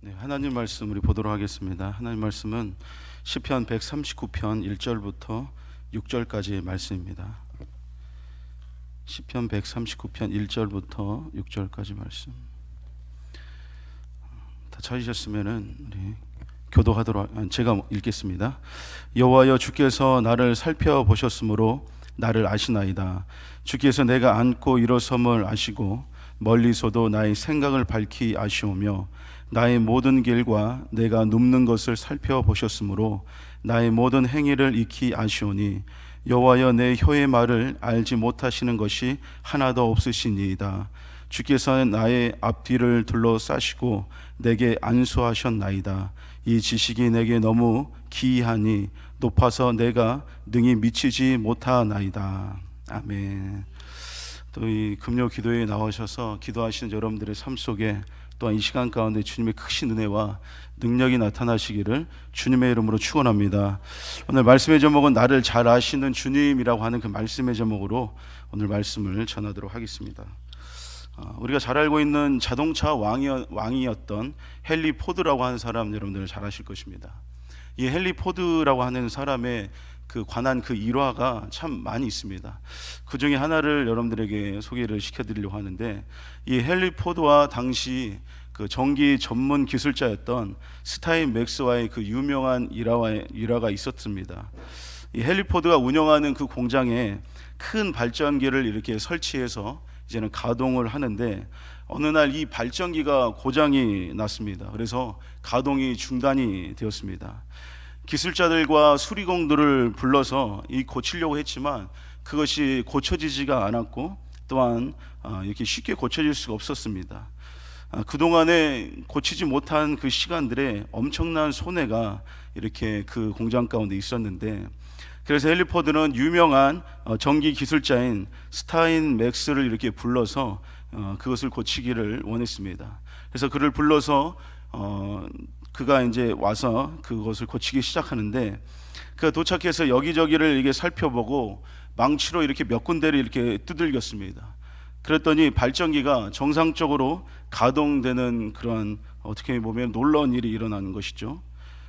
네, 하나님 말씀 우리 보도록 하겠습니다. 하나님 말씀은 시편 139편 1절부터 6절까지의 말씀입니다. 시편 139편 1절부터 6절까지 말씀. 다 찾으셨으면은 우리 교도하도록 제가 읽겠습니다. 여호와여, 주께서 나를 살펴보셨으므로 나를 아시나이다. 주께서 내가 앉고 일어섬을 아시고 멀리서도 나의 생각을 밝히 아시오며 나의 모든 길과 내가 눕는 것을 살펴보셨으므로 나의 모든 행위를 익히 아시오니 여호와여, 내 혀의 말을 알지 못하시는 것이 하나도 없으시니이다. 주께서는 나의 앞뒤를 둘러싸시고 내게 안수하셨나이다. 이 지식이 내게 너무 기이하니 높아서 내가 능히 미치지 못하나이다. 아멘. 또 이 금요 기도에 나오셔서 기도하시는 여러분들의 삶 속에 또한 이 시간 가운데 주님의 크신 은혜와 능력이 나타나시기를 주님의 이름으로 축원합니다. 오늘 말씀의 제목은 나를 잘 아시는 주님이라고 하는 그 말씀의 제목으로 오늘 말씀을 전하도록 하겠습니다. 우리가 잘 알고 있는 자동차 왕이었던 헨리 포드라고 하는 사람, 여러분들 잘 아실 것입니다. 이 헨리 포드라고 하는 사람의 관한 일화가 참 많이 있습니다. 그 중에 하나를 여러분들에게 소개를 시켜드리려고 하는데, 이 헨리 포드와 당시 전기 전문 기술자였던 스타인 맥스와의 유명한 일화가 있었습니다. 이 헨리 포드가 운영하는 그 공장에 큰 발전기를 이렇게 설치해서 이제는 가동을 하는데, 어느 날 이 발전기가 고장이 났습니다. 그래서 가동이 중단이 되었습니다. 기술자들과 수리공들을 불러서 고치려고 했지만 그것이 고쳐지지가 않았고, 또한 이렇게 쉽게 고쳐질 수가 없었습니다. 그동안에 고치지 못한 그 시간들에 엄청난 손해가 이렇게 그 공장 가운데 있었는데, 그래서 헨리 포드는 유명한 전기 기술자인 스타인 맥스를 이렇게 불러서 그것을 고치기를 원했습니다. 그래서 그를 불러서 그가 이제 와서 그것을 고치기 시작하는데, 그가 도착해서 여기저기를 이렇게 살펴보고 망치로 이렇게 몇 군데를 이렇게 두들겼습니다. 그랬더니 발전기가 정상적으로 가동되는 그런, 어떻게 보면 놀라운 일이 일어나는 것이죠.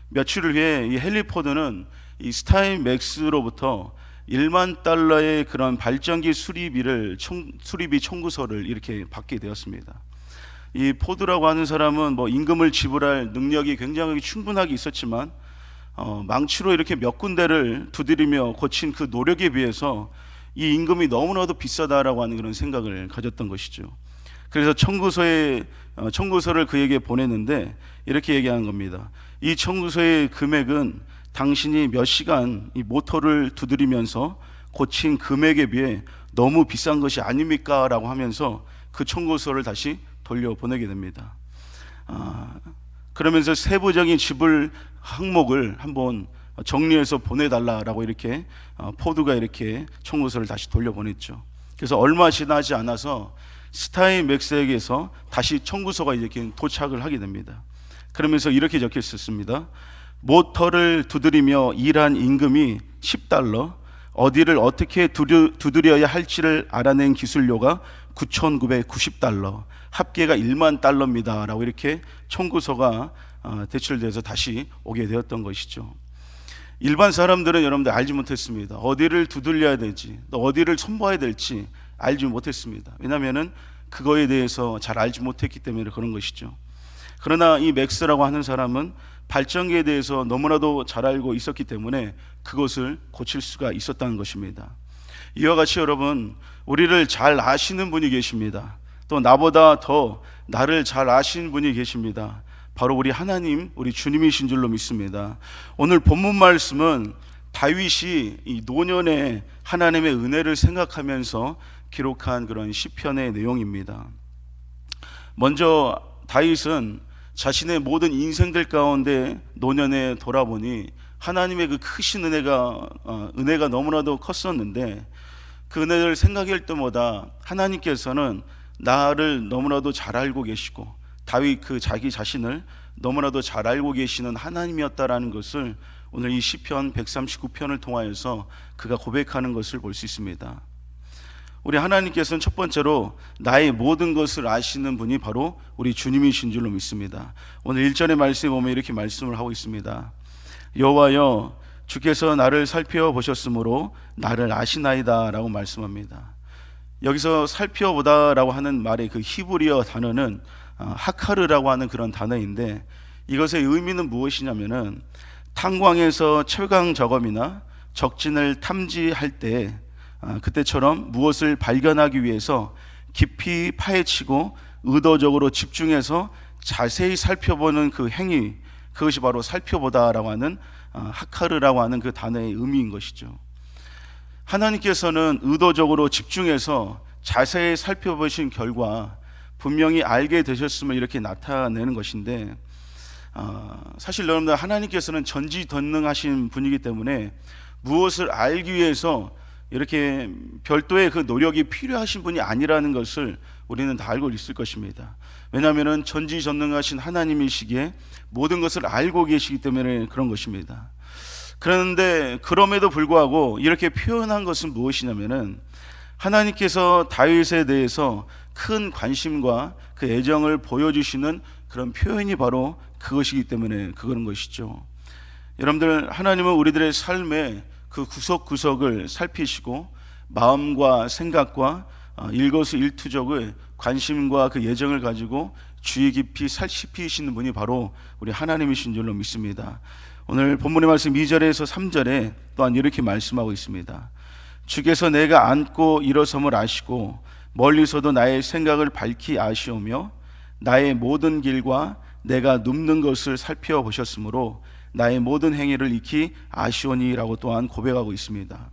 며칠 후에 이 헨리 포드는 이 스타인 맥스로부터 $10,000,000의 그런 발전기 수리비 청구서를 이렇게 받게 되었습니다. 이 포드라고 하는 사람은 임금을 지불할 능력이 굉장히 충분하게 있었지만 망치로 이렇게 몇 군데를 두드리며 고친 그 노력에 비해서 이 임금이 너무나도 비싸다라고 하는 그런 생각을 가졌던 것이죠. 그래서 청구서를 그에게 보냈는데 이렇게 얘기한 겁니다. 이 청구서의 금액은 당신이 몇 시간 이 모터를 두드리면서 고친 금액에 비해 너무 비싼 것이 아닙니까? 라고 하면서 그 청구서를 다시 돌려보내게 됩니다. 그러면서 세부적인 지불 항목을 한번 정리해서 보내달라라고 이렇게 포드가 이렇게 청구서를 다시 돌려보냈죠. 그래서 얼마 지나지 않아서 스타인 맥스에게서 다시 청구서가 이렇게 도착을 하게 됩니다. 그러면서 이렇게 적혀 있었습니다. 모터를 두드리며 일한 임금이 $10, 어디를 어떻게 두드려야 할지를 알아낸 기술료가 $9,990, 합계가 $10,000,000입니다 라고 이렇게 청구서가 제출돼서 다시 오게 되었던 것이죠. 일반 사람들은 여러분들 알지 못했습니다. 어디를 두들려야 될지, 또 어디를 손봐야 될지 알지 못했습니다. 왜냐하면 그거에 대해서 잘 알지 못했기 때문에 그런 것이죠. 그러나 이 맥스라고 하는 사람은 발전기에 대해서 너무나도 잘 알고 있었기 때문에 그것을 고칠 수가 있었다는 것입니다. 이와 같이 여러분, 우리를 잘 아시는 분이 계십니다. 또 나보다 더 나를 잘 아시는 분이 계십니다. 바로 우리 하나님, 우리 주님이신 줄로 믿습니다. 오늘 본문 말씀은 다윗이 이 노년에 하나님의 은혜를 생각하면서 기록한 그런 시편의 내용입니다. 먼저 다윗은 자신의 모든 인생들 가운데 노년에 돌아보니 하나님의 그 크신 은혜가 너무나도 컸었는데, 그 은혜를 생각할 때마다 하나님께서는 나를 너무나도 잘 알고 계시고 다윗 자기 자신을 너무나도 잘 알고 계시는 하나님이었다라는 것을 오늘 이 시편 139편을 통하여서 그가 고백하는 것을 볼 수 있습니다. 우리 하나님께서는 첫 번째로 나의 모든 것을 아시는 분이 바로 우리 주님이신 줄로 믿습니다. 오늘 1절의 말씀에 보면 이렇게 말씀을 하고 있습니다. 여호와여 주께서 나를 살펴보셨으므로 나를 아시나이다 라고 말씀합니다. 여기서 살펴보다 라고 하는 말의 그 히브리어 단어는 하카르라고 하는 그런 단어인데, 이것의 의미는 무엇이냐면은 탄광에서 철강 저검이나 적진을 탐지할 때 그때처럼 무엇을 발견하기 위해서 깊이 파헤치고 의도적으로 집중해서 자세히 살펴보는 그 행위, 그것이 바로 살펴보다라고 하는 하카르라고 하는 그 단어의 의미인 것이죠. 하나님께서는 의도적으로 집중해서 자세히 살펴보신 결과 분명히 알게 되셨음을 이렇게 나타내는 것인데, 사실 여러분들 하나님께서는 전지전능하신 분이기 때문에 무엇을 알기 위해서 이렇게 별도의 그 노력이 필요하신 분이 아니라는 것을 우리는 다 알고 있을 것입니다. 왜냐하면 전지전능하신 하나님이시기에 모든 것을 알고 계시기 때문에 그런 것입니다. 그런데 그럼에도 불구하고 이렇게 표현한 것은 무엇이냐면은 하나님께서 다윗에 대해서 큰 관심과 그 애정을 보여주시는 그런 표현이 바로 그것이기 때문에 그런 것이죠. 여러분들, 하나님은 우리들의 삶의 그 구석구석을 살피시고 마음과 생각과 일거수일투족의 관심과 그 예정을 가지고 주의 깊이 살피시는 분이 바로 우리 하나님이신 줄로 믿습니다. 오늘 본문의 말씀 2절에서 3절에 또한 이렇게 말씀하고 있습니다. 주께서 내가 앉고 일어섬을 아시고 멀리서도 나의 생각을 밝히 아시오며 나의 모든 길과 내가 눕는 것을 살펴보셨으므로 나의 모든 행위를 익히 아시오니라고 또한 고백하고 있습니다.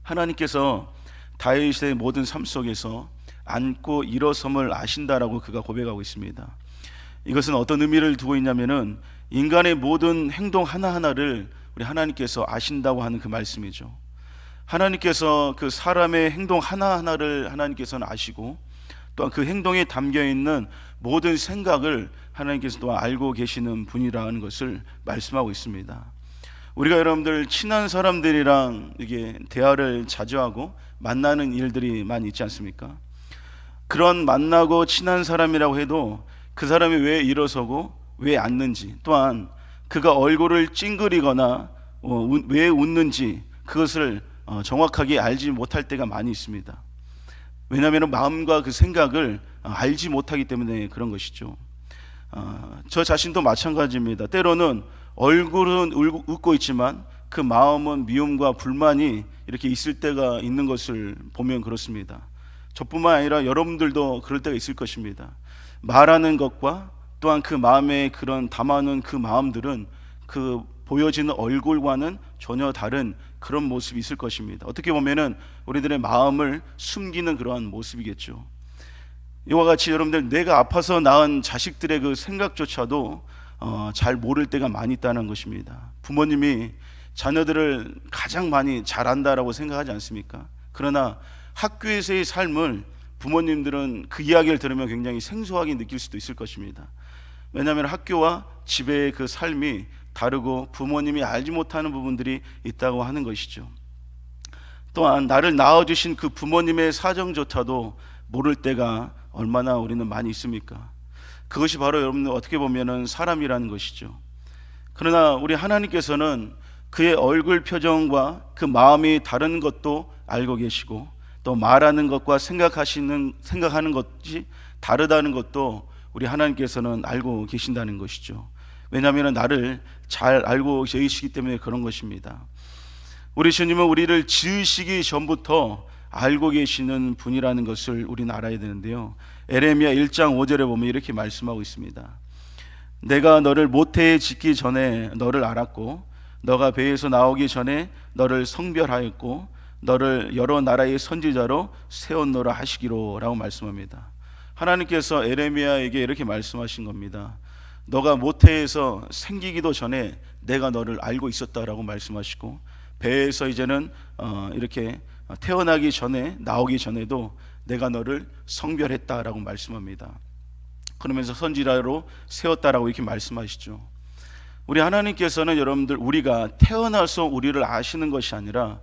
하나님께서 다윗의 모든 삶 속에서 앉고 일어섬을 아신다라고 그가 고백하고 있습니다. 이것은 어떤 의미를 두고 있냐면은 인간의 모든 행동 하나하나를 우리 하나님께서 아신다고 하는 그 말씀이죠. 하나님께서 그 사람의 행동 하나하나를 하나님께서는 아시고 또한 그 행동에 담겨 있는 모든 생각을 하나님께서 또한 알고 계시는 분이라는 것을 말씀하고 있습니다. 우리가 여러분들 친한 사람들이랑 이게 대화를 자주 하고 만나는 일들이 많이 있지 않습니까? 그런 만나고 친한 사람이라고 해도 그 사람이 왜 일어서고 왜 앉는지, 또한 그가 얼굴을 찡그리거나 왜 웃는지 그것을 정확하게 알지 못할 때가 많이 있습니다. 왜냐하면 마음과 그 생각을 알지 못하기 때문에 그런 것이죠. 저 자신도 마찬가지입니다. 때로는 얼굴은 웃고 있지만 그 마음은 미움과 불만이 이렇게 있을 때가 있는 것을 보면 그렇습니다. 저뿐만 아니라 여러분들도 그럴 때가 있을 것입니다. 말하는 것과 또한 그 마음에 그런 담아놓은 그 마음들은 그 보여지는 얼굴과는 전혀 다른 그런 모습이 있을 것입니다. 어떻게 보면은 우리들의 마음을 숨기는 그러한 모습이겠죠. 이와 같이 여러분들, 내가 아파서 낳은 자식들의 그 생각조차도 잘 모를 때가 많이 있다는 것입니다. 부모님이 자녀들을 가장 많이 잘 안다라고 생각하지 않습니까? 그러나 학교에서의 삶을 부모님들은 그 이야기를 들으면 굉장히 생소하게 느낄 수도 있을 것입니다. 왜냐하면 학교와 집의 그 삶이 다르고 부모님이 알지 못하는 부분들이 있다고 하는 것이죠. 또한 나를 낳아주신 그 부모님의 사정조차도 모를 때가 얼마나 우리는 많이 있습니까? 그것이 바로 여러분들 어떻게 보면은 사람이라는 것이죠. 그러나 우리 하나님께서는 그의 얼굴 표정과 그 마음이 다른 것도 알고 계시고, 또 말하는 것과 생각하는 것이 다르다는 것도 우리 하나님께서는 알고 계신다는 것이죠. 왜냐하면 나를 잘 알고 계시기 때문에 그런 것입니다. 우리 주님은 우리를 지으시기 전부터 알고 계시는 분이라는 것을 우리는 알아야 되는데요. 에레미야 1장 5절에 보면 이렇게 말씀하고 있습니다. 내가 너를 모태에 짓기 전에 너를 알았고 너가 배에서 나오기 전에 너를 성별하였고 너를 여러 나라의 선지자로 세웠노라 하시기로 라고 말씀합니다. 하나님께서 에레미야에게 이렇게 말씀하신 겁니다. 너가 모태에서 생기기도 전에 내가 너를 알고 있었다라고 말씀하시고, 배에서 이제는 이렇게 태어나기 전에, 나오기 전에도 내가 너를 성별했다라고 말씀합니다. 그러면서 선지자로 세웠다라고 이렇게 말씀하시죠. 우리 하나님께서는 여러분들, 우리가 태어나서 우리를 아시는 것이 아니라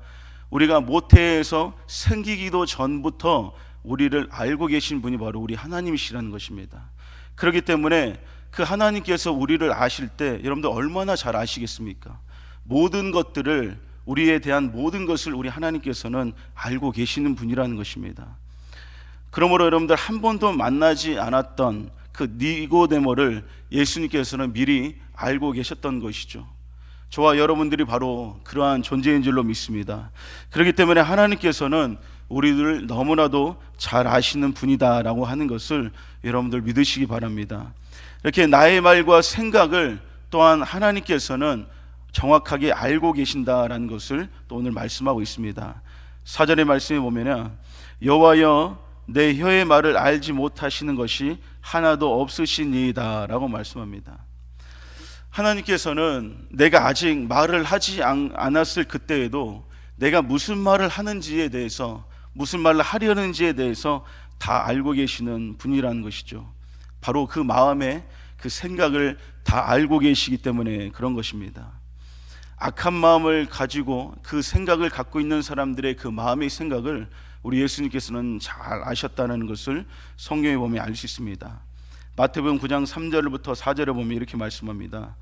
우리가 모태에서 생기기도 전부터 우리를 알고 계신 분이 바로 우리 하나님이시라는 것입니다. 그렇기 때문에 그 하나님께서 우리를 아실 때 여러분들 얼마나 잘 아시겠습니까? 모든 것들을, 우리에 대한 모든 것을 우리 하나님께서는 알고 계시는 분이라는 것입니다. 그러므로 여러분들 한 번도 만나지 않았던 그 니고데모를 예수님께서는 미리 알고 계셨던 것이죠. 저와 여러분들이 바로 그러한 존재인 줄로 믿습니다. 그렇기 때문에 하나님께서는 우리를 너무나도 잘 아시는 분이다라고 하는 것을 여러분들 믿으시기 바랍니다. 이렇게 나의 말과 생각을 또한 하나님께서는 정확하게 알고 계신다라는 것을 또 오늘 말씀하고 있습니다. 4절의 말씀에 보면 여호와여 내 혀의 말을 알지 못하시는 것이 하나도 없으시니이다 라고 말씀합니다. 하나님께서는 내가 아직 말을 하지 않았을 그때에도 내가 무슨 말을 하는지에 대해서, 무슨 말을 하려는지에 대해서 다 알고 계시는 분이라는 것이죠. 바로 그 마음의 그 생각을 다 알고 계시기 때문에 그런 것입니다. 악한 마음을 가지고 그 생각을 갖고 있는 사람들의 그 마음의 생각을 우리 예수님께서는 잘 아셨다는 것을 성경에 보면 알 수 있습니다. 마태복음 9장 3절부터 4절에 보면 이렇게 말씀합니다.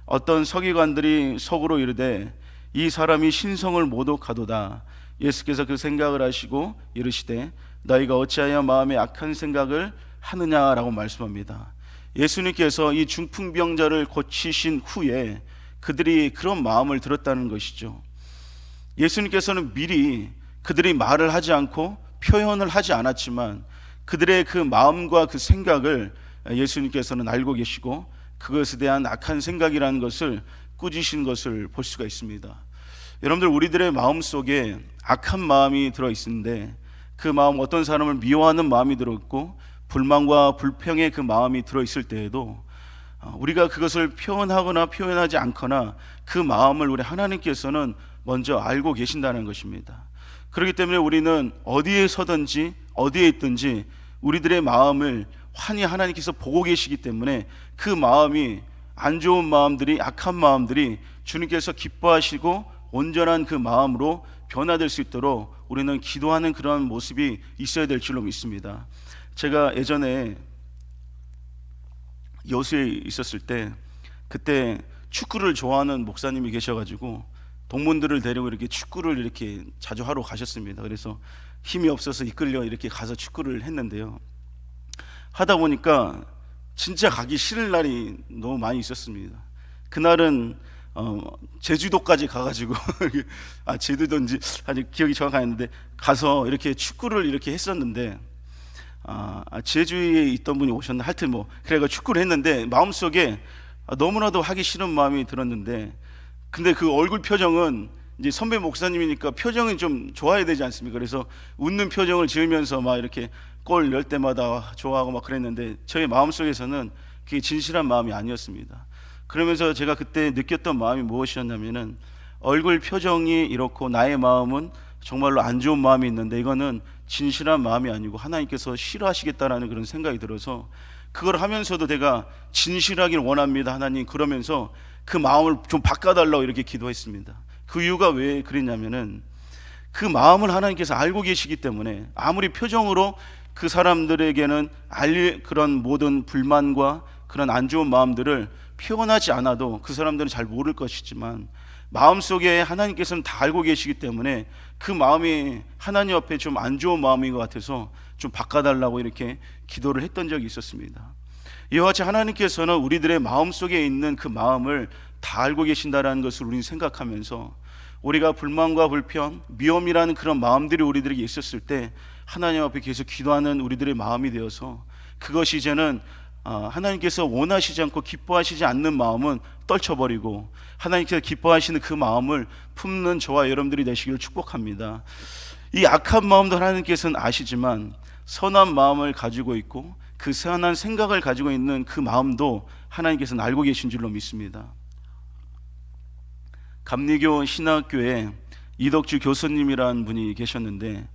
어떤 서기관들이 속으로 이르되 이 사람이 신성을 모독하도다. 예수께서 그 생각을 하시고 이르시되 너희가 어찌하여 마음에 악한 생각을 하느냐라고 말씀합니다. 예수님께서 이 중풍병자를 고치신 후에 그들이 그런 마음을 들었다는 것이죠. 예수님께서는 미리 그들이 말을 하지 않고 표현을 하지 않았지만 그들의 그 마음과 그 생각을 예수님께서는 알고 계시고 그것에 대한 악한 생각이라는 것을 꾸짖으신 것을 볼 수가 있습니다. 여러분들, 우리들의 마음 속에 악한 마음이 들어있는데 그 마음, 어떤 사람을 미워하는 마음이 들어있고 불만과 불평의 그 마음이 들어있을 때에도 우리가 그것을 표현하거나 표현하지 않거나 그 마음을 우리 하나님께서는 먼저 알고 계신다는 것입니다. 그렇기 때문에 우리는 어디에 서든지 어디에 있든지 우리들의 마음을 환히 하나님께서 보고 계시기 때문에 그 마음이, 안 좋은 마음들이, 악한 마음들이 주님께서 기뻐하시고 온전한 그 마음으로 변화될 수 있도록 우리는 기도하는 그런 모습이 있어야 될 줄로 믿습니다. 제가 예전에 여수에 있었을 때 그때 축구를 좋아하는 목사님이 계셔가지고 동문들을 데리고 이렇게 축구를 이렇게 자주 하러 가셨습니다. 그래서 힘이 없어서 이끌려 이렇게 가서 축구를 했는데요, 하다 보니까 진짜 가기 싫은 날이 너무 많이 있었습니다. 그날은 제주도까지 가가지고 제주도인지 아직 기억이 정확히 안 나는데 가서 이렇게 축구를 이렇게 했었는데 제주에 있던 분이 오셨나, 하여튼 뭐 그래가 축구를 했는데 마음속에 너무나도 하기 싫은 마음이 들었는데, 근데 그 얼굴 표정은 이제 선배 목사님이니까 표정이 좀 좋아야 되지 않습니까? 그래서 웃는 표정을 지으면서 막 이렇게 골 열 때마다 좋아하고 막 그랬는데 저희 마음속에서는 그게 진실한 마음이 아니었습니다. 그러면서 제가 그때 느꼈던 마음이 무엇이었냐면은, 얼굴 표정이 이렇고 나의 마음은 정말로 안 좋은 마음이 있는데 이거는 진실한 마음이 아니고 하나님께서 싫어하시겠다라는 그런 생각이 들어서, 그걸 하면서도 내가 진실하길 원합니다 하나님, 그러면서 그 마음을 좀 바꿔달라고 이렇게 기도했습니다. 그 이유가 왜 그랬냐면은 그 마음을 하나님께서 알고 계시기 때문에 아무리 표정으로 그 사람들에게는 그런 모든 불만과 그런 안 좋은 마음들을 표현하지 않아도 그 사람들은 잘 모를 것이지만 마음속에 하나님께서는 다 알고 계시기 때문에 그 마음이 하나님 앞에 좀 안 좋은 마음인 것 같아서 좀 바꿔달라고 이렇게 기도를 했던 적이 있었습니다. 이와 같이 하나님께서는 우리들의 마음속에 있는 그 마음을 다 알고 계신다는 것을 우리는 생각하면서 우리가 불만과 불평, 미움이라는 그런 마음들이 우리들에게 있었을 때 하나님 앞에 계속 기도하는 우리들의 마음이 되어서 그것이 이제는 하나님께서 원하시지 않고 기뻐하시지 않는 마음은 떨쳐버리고 하나님께서 기뻐하시는 그 마음을 품는 저와 여러분들이 되시기를 축복합니다. 이 악한 마음도 하나님께서는 아시지만 선한 마음을 가지고 있고 그 선한 생각을 가지고 있는 그 마음도 하나님께서는 알고 계신 줄로 믿습니다. 감리교 신학교에 이덕주 교수님이라는 분이 계셨는데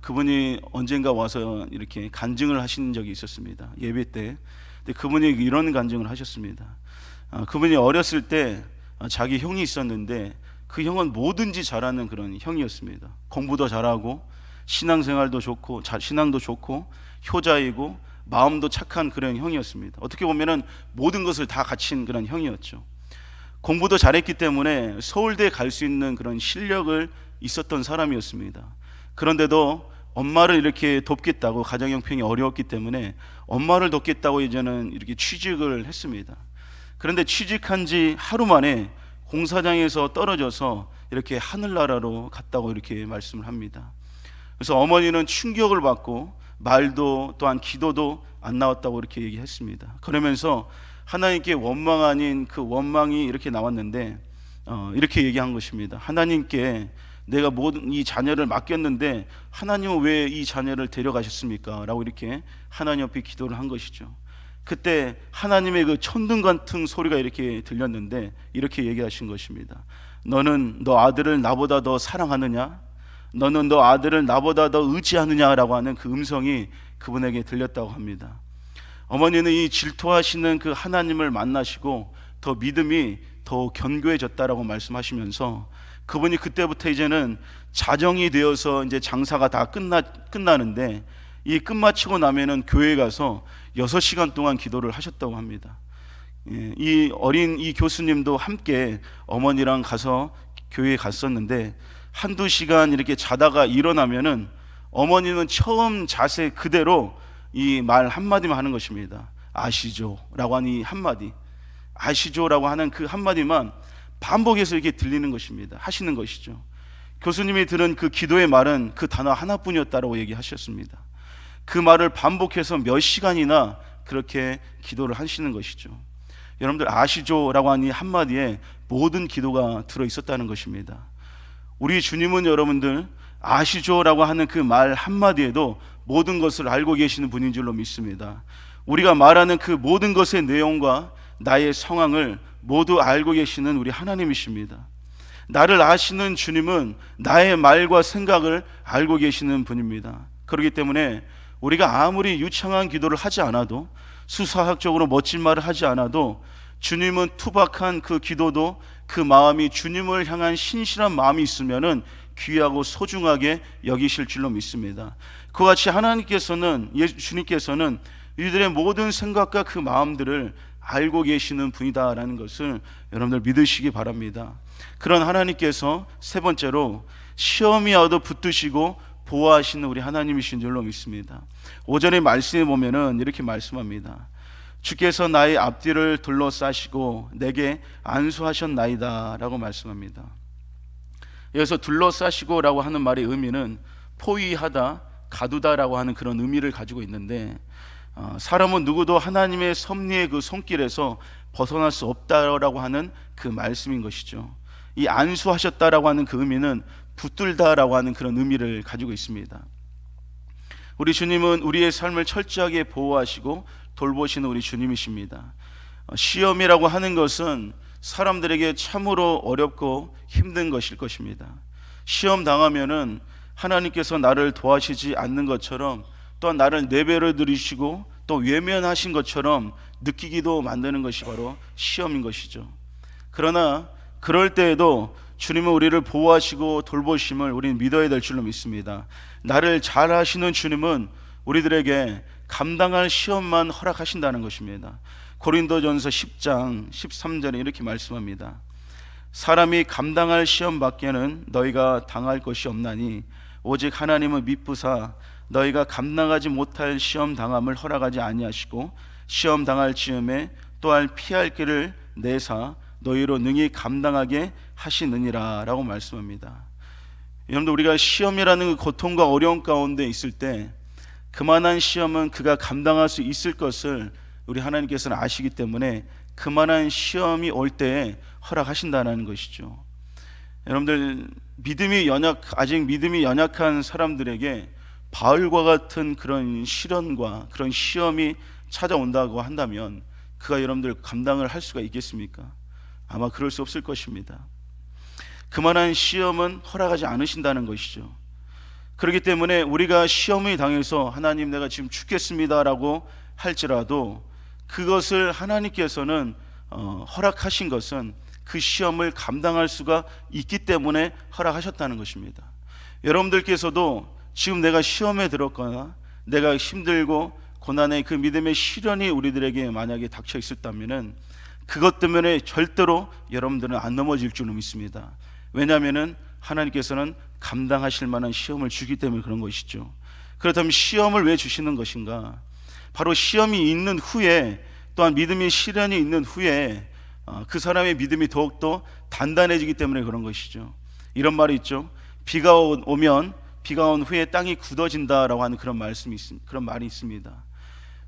그분이 언젠가 와서 이렇게 간증을 하신 적이 있었습니다. 예배 때. 근데 그분이 이런 간증을 하셨습니다. 그분이 어렸을 때 자기 형이 있었는데 그 형은 뭐든지 잘하는 그런 형이었습니다. 공부도 잘하고 신앙생활도 좋고 신앙도 좋고 효자이고 마음도 착한 그런 형이었습니다. 어떻게 보면은 모든 것을 다 갖춘 그런 형이었죠. 공부도 잘했기 때문에 서울대에 갈 수 있는 그런 실력을 있었던 사람이었습니다. 그런데도 엄마를 이렇게 돕겠다고, 가정 형편이 어려웠기 때문에 엄마를 돕겠다고 이제는 이렇게 취직을 했습니다. 그런데 취직한 지 하루 만에 공사장에서 떨어져서 이렇게 하늘나라로 갔다고 이렇게 말씀을 합니다. 그래서 어머니는 충격을 받고 말도 또한 기도도 안 나왔다고 이렇게 얘기했습니다. 그러면서 하나님께 원망 아닌 그 원망이 이렇게 나왔는데 이렇게 얘기한 것입니다. 하나님께 내가 모든 이 자녀를 맡겼는데 하나님은 왜 이 자녀를 데려가셨습니까? 라고 이렇게 하나님 앞에 기도를 한 것이죠. 그때 하나님의 그 천둥 같은 소리가 이렇게 들렸는데 이렇게 얘기하신 것입니다. 너는 너 아들을 나보다 더 사랑하느냐? 너는 너 아들을 나보다 더 의지하느냐라고 하는 그 음성이 그분에게 들렸다고 합니다. 어머니는 이 질투하시는 그 하나님을 만나시고 더 믿음이 더 견고해졌다라고 말씀하시면서 그분이 그때부터 이제는 자정이 되어서 이제 장사가 다 끝나는데 이 끝마치고 나면은 교회에 가서 6시간 동안 기도를 하셨다고 합니다. 이 어린 이 교수님도 함께 어머니랑 가서 교회에 갔었는데 한두 시간 이렇게 자다가 일어나면은 어머니는 처음 자세 그대로 이 말 한마디만 하는 것입니다. 아시죠? 라고 하는 이 한마디, 아시죠? 라고 하는 그 한마디만 반복해서 이렇게 들리는 것입니다. 하시는 것이죠. 교수님이 들은 그 기도의 말은 그 단어 하나뿐이었다라고 얘기하셨습니다. 그 말을 반복해서 몇 시간이나 그렇게 기도를 하시는 것이죠. 여러분들 아시죠? 라고 하는 이 한마디에 모든 기도가 들어있었다는 것입니다. 우리 주님은 여러분들 아시죠? 라고 하는 그 말 한마디에도 모든 것을 알고 계시는 분인 줄로 믿습니다. 우리가 말하는 그 모든 것의 내용과 나의 상황을 모두 알고 계시는 우리 하나님이십니다. 나를 아시는 주님은 나의 말과 생각을 알고 계시는 분입니다. 그렇기 때문에 우리가 아무리 유창한 기도를 하지 않아도, 수사학적으로 멋진 말을 하지 않아도 주님은 투박한 그 기도도 그 마음이 주님을 향한 신실한 마음이 있으면은 귀하고 소중하게 여기실 줄로 믿습니다. 그와 같이 하나님께서는, 주님께서는 이들의 모든 생각과 그 마음들을 알고 계시는 분이다라는 것을 여러분들 믿으시기 바랍니다. 그런 하나님께서 세 번째로 시험이 와도 붙드시고 보호하시는 우리 하나님이신 줄로 믿습니다. 오전에 말씀에 보면은 이렇게 말씀합니다. 주께서 나의 앞뒤를 둘러싸시고 내게 안수하셨나이다 라고 말씀합니다. 여기서 둘러싸시고 라고 하는 말의 의미는 포위하다, 가두다라고 하는 그런 의미를 가지고 있는데, 사람은 누구도 하나님의 섭리의 그 손길에서 벗어날 수 없다라고 하는 그 말씀인 것이죠. 이 안수하셨다라고 하는 그 의미는 붙들다라고 하는 그런 의미를 가지고 있습니다. 우리 주님은 우리의 삶을 철저하게 보호하시고 돌보시는 우리 주님이십니다. 시험이라고 하는 것은 사람들에게 참으로 어렵고 힘든 것일 것입니다. 시험 당하면은 하나님께서 나를 도와주시지 않는 것처럼, 또한 나를 내버려 두시고 또 외면하신 것처럼 느끼기도 만드는 것이 바로 시험인 것이죠. 그러나 그럴 때에도 주님은 우리를 보호하시고 돌보심을 우리는 믿어야 될 줄로 믿습니다. 나를 잘 아시는 주님은 우리들에게 감당할 시험만 허락하신다는 것입니다. 고린도전서 10장 13절에 이렇게 말씀합니다. 사람이 감당할 시험 밖에는 너희가 당할 것이 없나니 오직 하나님은 미쁘사 너희가 감당하지 못할 시험 당함을 허락하지 아니하시고 시험 당할 즈음에 또한 피할 길을 내사 너희로 능히 감당하게 하시느니라 라고 말씀합니다. 여러분들, 우리가 시험이라는 그 고통과 어려움 가운데 있을 때 그만한 시험은 그가 감당할 수 있을 것을 우리 하나님께서는 아시기 때문에 그만한 시험이 올 때에 허락하신다는 것이죠. 여러분들, 아직 믿음이 연약한 사람들에게 바울과 같은 그런 시련과 그런 시험이 찾아온다고 한다면 그가 여러분들 감당을 할 수가 있겠습니까? 아마 그럴 수 없을 것입니다. 그만한 시험은 허락하지 않으신다는 것이죠. 그렇기 때문에 우리가 시험을 당해서 하나님 내가 지금 죽겠습니다라고 할지라도 그것을 하나님께서는 허락하신 것은 그 시험을 감당할 수가 있기 때문에 허락하셨다는 것입니다. 여러분들께서도 지금 내가 시험에 들었거나 내가 힘들고 고난의 그 믿음의 시련이 우리들에게 만약에 닥쳐 있었다면은 그것 때문에 절대로 여러분들은 안 넘어질 줄로 믿습니다. 왜냐하면은 하나님께서는 감당하실 만한 시험을 주기 때문에 그런 것이죠. 그렇다면 시험을 왜 주시는 것인가? 바로 시험이 있는 후에, 또한 믿음의 시련이 있는 후에 그 사람의 믿음이 더욱더 단단해지기 때문에 그런 것이죠. 이런 말이 있죠. 비가 오면 비가 온 후에 땅이 굳어진다라고 하는 그런 말이 있습니다.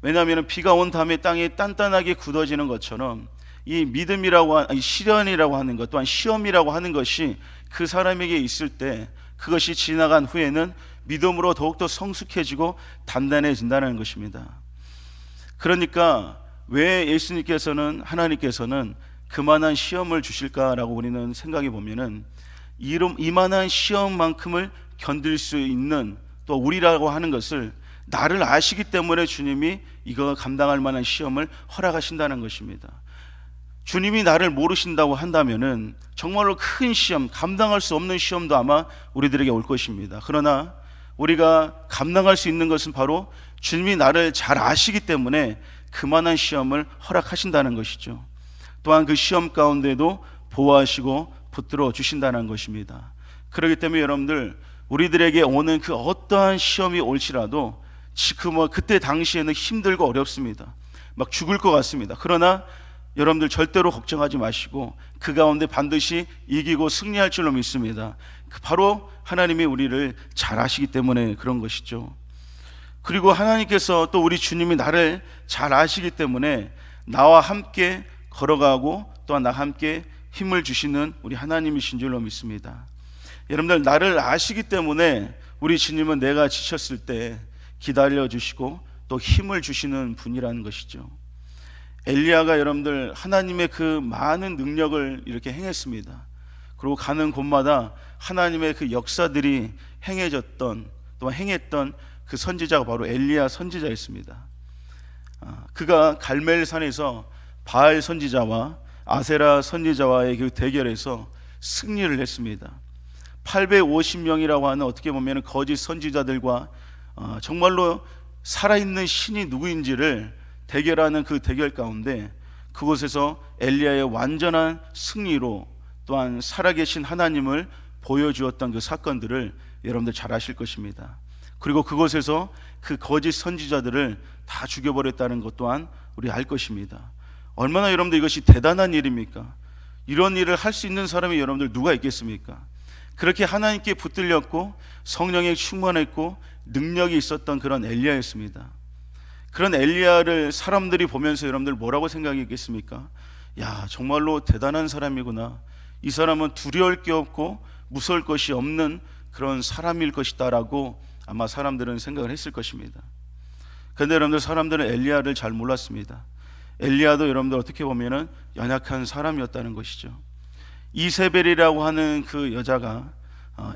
왜냐하면 비가 온 다음에 땅이 단단하게 굳어지는 것처럼 이 이 시련이라고 하는 것, 또한 시험이라고 하는 것이 그 사람에게 있을 때 그것이 지나간 후에는 믿음으로 더욱더 성숙해지고 단단해진다는 것입니다. 그러니까 왜 하나님께서는 그만한 시험을 주실까라고 우리는 생각해 보면은 이만한 시험만큼을 견딜 수 있는 또 우리라고 하는 것을 나를 아시기 때문에 주님이 이거 감당할 만한 시험을 허락하신다는 것입니다. 주님이 나를 모르신다고 한다면은 정말로 큰 시험, 감당할 수 없는 시험도 아마 우리들에게 올 것입니다. 그러나 우리가 감당할 수 있는 것은 바로 주님이 나를 잘 아시기 때문에 그만한 시험을 허락하신다는 것이죠. 또한 그 시험 가운데도 보호하시고 붙들어 주신다는 것입니다. 그렇기 때문에 여러분들, 우리들에게 오는 그 어떠한 시험이 올지라도 그때 당시에는 힘들고 어렵습니다. 막 죽을 것 같습니다. 그러나 여러분들 절대로 걱정하지 마시고 그 가운데 반드시 이기고 승리할 줄로 믿습니다. 바로 하나님이 우리를 잘 아시기 때문에 그런 것이죠. 그리고 하나님께서 또 우리 주님이 나를 잘 아시기 때문에 나와 함께 걸어가고 또한 나와 함께 힘을 주시는 우리 하나님이신 줄로 믿습니다. 여러분들, 나를 아시기 때문에 우리 주님은 내가 지쳤을 때 기다려주시고 또 힘을 주시는 분이라는 것이죠. 엘리야가 여러분들 하나님의 그 많은 능력을 이렇게 행했습니다. 그리고 가는 곳마다 하나님의 그 역사들이 또 행했던 그 선지자가 바로 엘리야 선지자였습니다. 그가 갈멜산에서 바알 선지자와 아세라 선지자와의 그 대결에서 승리를 했습니다. 850명이라고 하는 어떻게 보면 거짓 선지자들과 정말로 살아있는 신이 누구인지를 대결하는 그 대결 가운데 그곳에서 엘리야의 완전한 승리로 또한 살아계신 하나님을 보여주었던 그 사건들을 여러분들 잘 아실 것입니다. 그리고 그곳에서 그 거짓 선지자들을 다 죽여버렸다는 것 또한 우리 알 것입니다. 얼마나 여러분들 이것이 대단한 일입니까? 이런 일을 할 수 있는 사람이 여러분들 누가 있겠습니까? 그렇게 하나님께 붙들렸고 성령에 충만했고 능력이 있었던 그런 엘리야였습니다. 그런 엘리야를 사람들이 보면서 여러분들 뭐라고 생각했겠습니까? 야, 정말로 대단한 사람이구나. 이 사람은 두려울 게 없고 무서울 것이 없는 그런 사람일 것이다 라고 아마 사람들은 생각을 했을 것입니다. 그런데 여러분들, 사람들은 엘리야를 잘 몰랐습니다. 엘리야도 여러분들 어떻게 보면은 연약한 사람이었다는 것이죠. 이세벨이라고 하는 그 여자가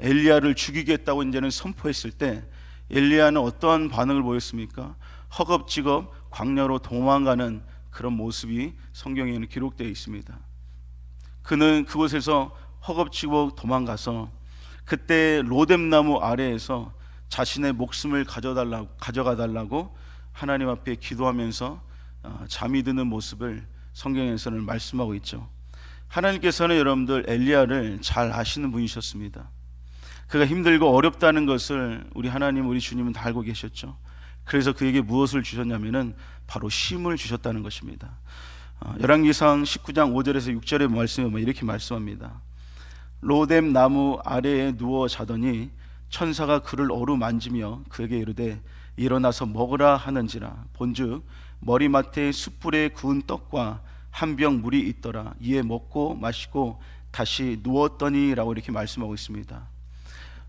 엘리야를 죽이겠다고 이제는 선포했을 때 엘리야는 어떠한 반응을 보였습니까? 허겁지겁 광야로 도망가는 그런 모습이 성경에는 기록되어 있습니다. 그는 그곳에서 허겁지겁 도망가서 그때 로뎀나무 아래에서 자신의 목숨을 가져가 달라고 하나님 앞에 기도하면서 잠이 드는 모습을 성경에서는 말씀하고 있죠. 하나님께서는 여러분들 엘리야를 잘 아시는 분이셨습니다. 그가 힘들고 어렵다는 것을 우리 하나님, 우리 주님은 다 알고 계셨죠. 그래서 그에게 무엇을 주셨냐면은 바로 쉼을 주셨다는 것입니다. 열왕기상 19장 5절에서 6절의 말씀에 보면 이렇게 말씀합니다. 로뎀 나무 아래에 누워 자더니 천사가 그를 어루만지며 그에게 이르되 일어나서 먹으라 하는지라. 본즉 머리맡에 숯불에 구운 떡과 한 병 물이 있더라. 이에 먹고 마시고 다시 누웠더니 라고 이렇게 말씀하고 있습니다.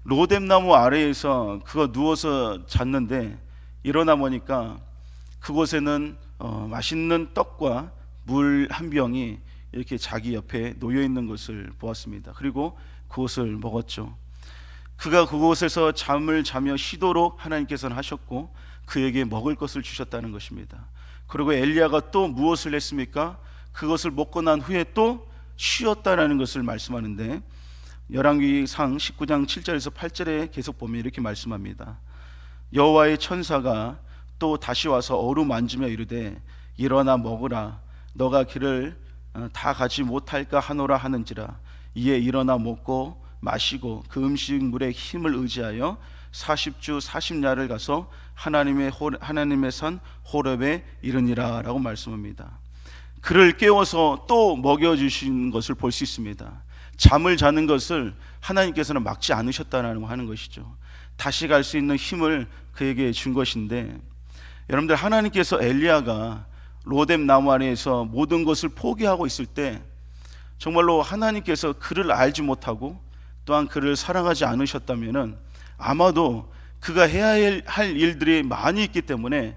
로뎀 나무 아래에서 그가 누워서 잤는데 일어나 보니까 그곳에는 맛있는 떡과 물 한 병이 이렇게 자기 옆에 놓여 있는 것을 보았습니다. 그리고 그것을 먹었죠. 그가 그곳에서 잠을 자며 쉬도록 하나님께서는 하셨고 그에게 먹을 것을 주셨다는 것입니다. 그리고 엘리야가 또 무엇을 했습니까? 그것을 먹고 난 후에 또 쉬었다라는 것을 말씀하는데, 열왕기상 19장 7절에서 8절에 계속 보면 이렇게 말씀합니다. 여호와의 천사가 또 다시 와서 어루만지며 이르되 일어나 먹으라. 너가 길을 다 가지 못할까 하노라 하는지라. 이에 일어나 먹고 마시고 그 음식물의 힘을 의지하여 40주 40야를 가서 하나님의 산 호렙에 이르니라 라고 말씀합니다. 그를 깨워서 또 먹여주신 것을 볼 수 있습니다. 잠을 자는 것을 하나님께서는 막지 않으셨다는 하는 것이죠. 다시 갈 수 있는 힘을 그에게 준 것인데, 여러분들, 하나님께서 엘리야가 로뎀 나무 아래에서 모든 것을 포기하고 있을 때 정말로 하나님께서 그를 알지 못하고 또한 그를 사랑하지 않으셨다면 아마도 그가 해야 할 일들이 많이 있기 때문에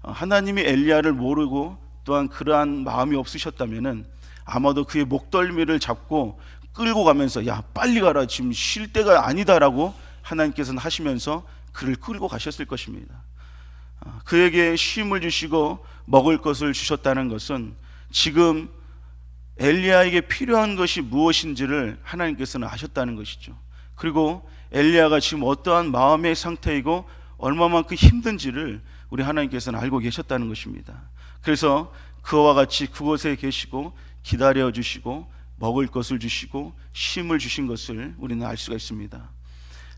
하나님이 엘리야를 모르고 또한 그러한 마음이 없으셨다면 아마도 그의 목덜미를 잡고 끌고 가면서 야 빨리 가라, 지금 쉴 때가 아니다라고 하나님께서는 하시면서 그를 끌고 가셨을 것입니다. 그에게 쉼을 주시고 먹을 것을 주셨다는 것은 지금 엘리야에게 필요한 것이 무엇인지를 하나님께서는 아셨다는 것이죠. 그리고 엘리야가 지금 어떠한 마음의 상태이고 얼마만큼 힘든지를 우리 하나님께서는 알고 계셨다는 것입니다. 그래서 그와 같이 그곳에 계시고 기다려 주시고 먹을 것을 주시고 쉼을 주신 것을 우리는 알 수가 있습니다.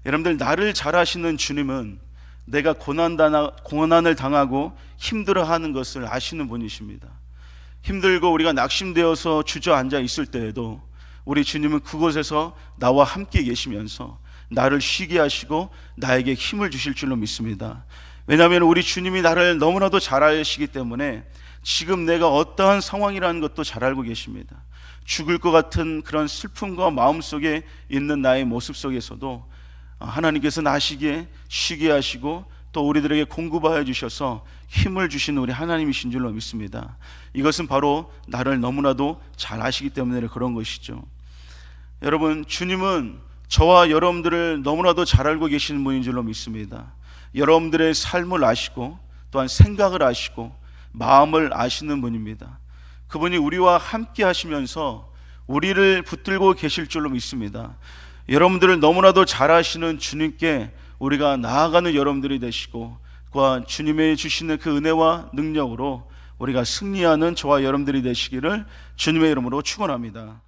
여러분들, 나를 잘 아시는 주님은 내가 고난을 당하고 힘들어하는 것을 아시는 분이십니다. 힘들고 우리가 낙심되어서 주저앉아 있을 때에도 우리 주님은 그곳에서 나와 함께 계시면서 나를 쉬게 하시고 나에게 힘을 주실 줄로 믿습니다. 왜냐하면 우리 주님이 나를 너무나도 잘 아시기 때문에 지금 내가 어떠한 상황이라는 것도 잘 알고 계십니다. 죽을 것 같은 그런 슬픔과 마음속에 있는 나의 모습 속에서도 하나님께서는 아시기에 쉬게 하시고 또 우리들에게 공급하여 주셔서 힘을 주시는 우리 하나님이신 줄로 믿습니다. 이것은 바로 나를 너무나도 잘 아시기 때문에 그런 것이죠. 여러분, 주님은 저와 여러분들을 너무나도 잘 알고 계시는 분인 줄로 믿습니다. 여러분들의 삶을 아시고 또한 생각을 아시고 마음을 아시는 분입니다. 그분이 우리와 함께 하시면서 우리를 붙들고 계실 줄로 믿습니다. 여러분들을 너무나도 잘 아시는 주님께 우리가 나아가는 여러분들이 되시고 또한 주님의 주시는 그 은혜와 능력으로 우리가 승리하는 저와 여러분들이 되시기를 주님의 이름으로 축원합니다.